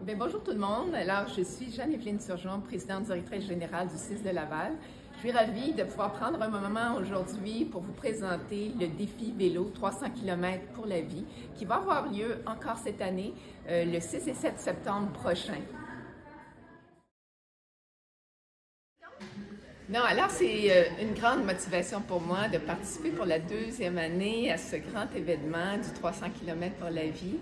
Bien, bonjour tout le monde. Alors, je suis Jeanne-Évelyne Turgeon, présidente directrice générale du CIS de Laval. Je suis ravie de pouvoir prendre un moment aujourd'hui pour vous présenter le défi vélo 300 km pour la vie qui va avoir lieu encore cette année, le 6 et 7 septembre prochain. Non, alors c'est une grande motivation pour moi de participer pour la deuxième année à ce grand événement du 300 km pour la vie.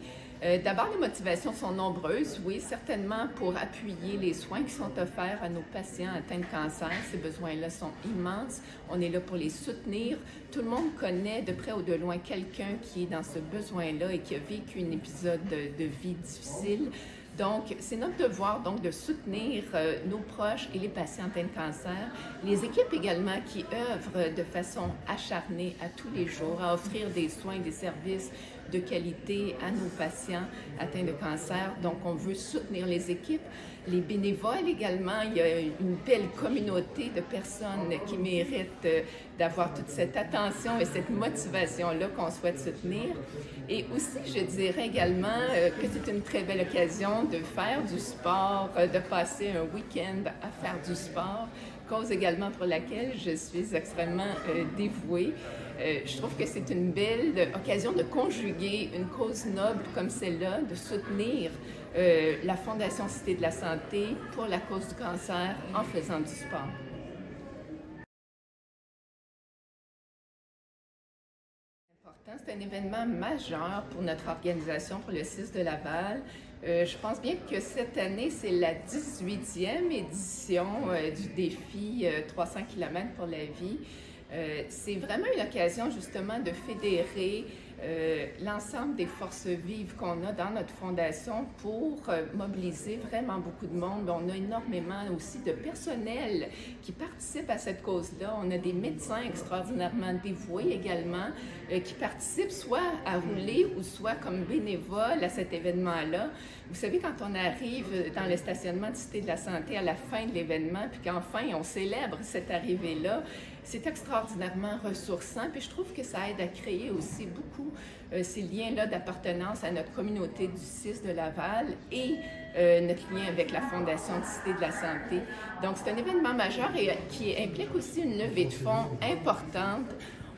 D'abord, les motivations sont nombreuses, oui, certainement pour appuyer les soins qui sont offerts à nos patients atteints de cancer. Ces besoins-là sont immenses. On est là pour les soutenir. Tout le monde connaît de près ou de loin quelqu'un qui est dans ce besoin-là et qui a vécu un épisode de vie difficile. Donc, c'est notre devoir donc de soutenir nos proches et les patients atteints de cancer, les équipes également qui œuvrent de façon acharnée à tous les jours à offrir des soins, des services de qualité à nos patients atteints de cancer. Donc, on veut soutenir les équipes, les bénévoles également. Il y a une belle communauté de personnes qui méritent d'avoir toute cette attention et cette motivation-là qu'on souhaite soutenir. Et aussi, je dirais également que c'est une très belle occasion de faire du sport, de passer un week-end à faire du sport, cause également pour laquelle je suis extrêmement dévouée. Je trouve que c'est une belle occasion de conjuguer une cause noble comme celle-là, de soutenir la Fondation Cité de la Santé pour la cause du cancer en faisant du sport. C'est un événement majeur pour notre organisation, pour le CIS de Laval. Je pense bien que cette année, c'est la 18e édition du défi 300 km pour la vie. C'est vraiment une occasion justement de fédérer l'ensemble des forces vives qu'on a dans notre fondation pour mobiliser vraiment beaucoup de monde. On a énormément aussi de personnel qui participe à cette cause-là. On a des médecins extraordinairement dévoués également qui participent soit à rouler ou soit comme bénévoles à cet événement-là. Vous savez, quand on arrive dans le stationnement de Cité de la Santé à la fin de l'événement, puis qu'enfin on célèbre cette arrivée-là, c'est extraordinairement ressourçant, puis je trouve que ça aide à créer aussi beaucoup ces liens-là d'appartenance à notre communauté du CIS de Laval et notre lien avec la Fondation de Cité de la Santé. Donc, c'est un événement majeur et qui implique aussi une levée de fonds importante.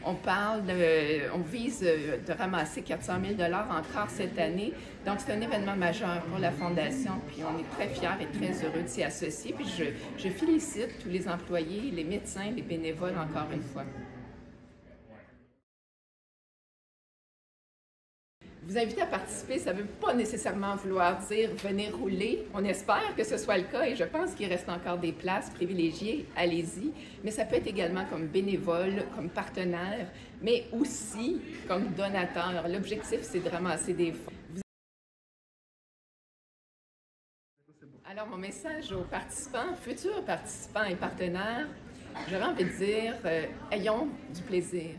On vise de ramasser 400 000 $ encore cette année. Donc, c'est un événement majeur pour la Fondation. Puis, on est très fiers et très heureux de s'y associer. Puis, je félicite tous les employés, les médecins, les bénévoles encore une fois. Vous inviter à participer, ça ne veut pas nécessairement vouloir dire venir rouler. On espère que ce soit le cas et je pense qu'il reste encore des places privilégiées. Allez-y. Mais ça peut être également comme bénévole, comme partenaire, mais aussi comme donateur. L'objectif, c'est de ramasser des fonds. Alors, mon message aux participants, futurs participants et partenaires, j'aurais envie de dire, ayons du plaisir.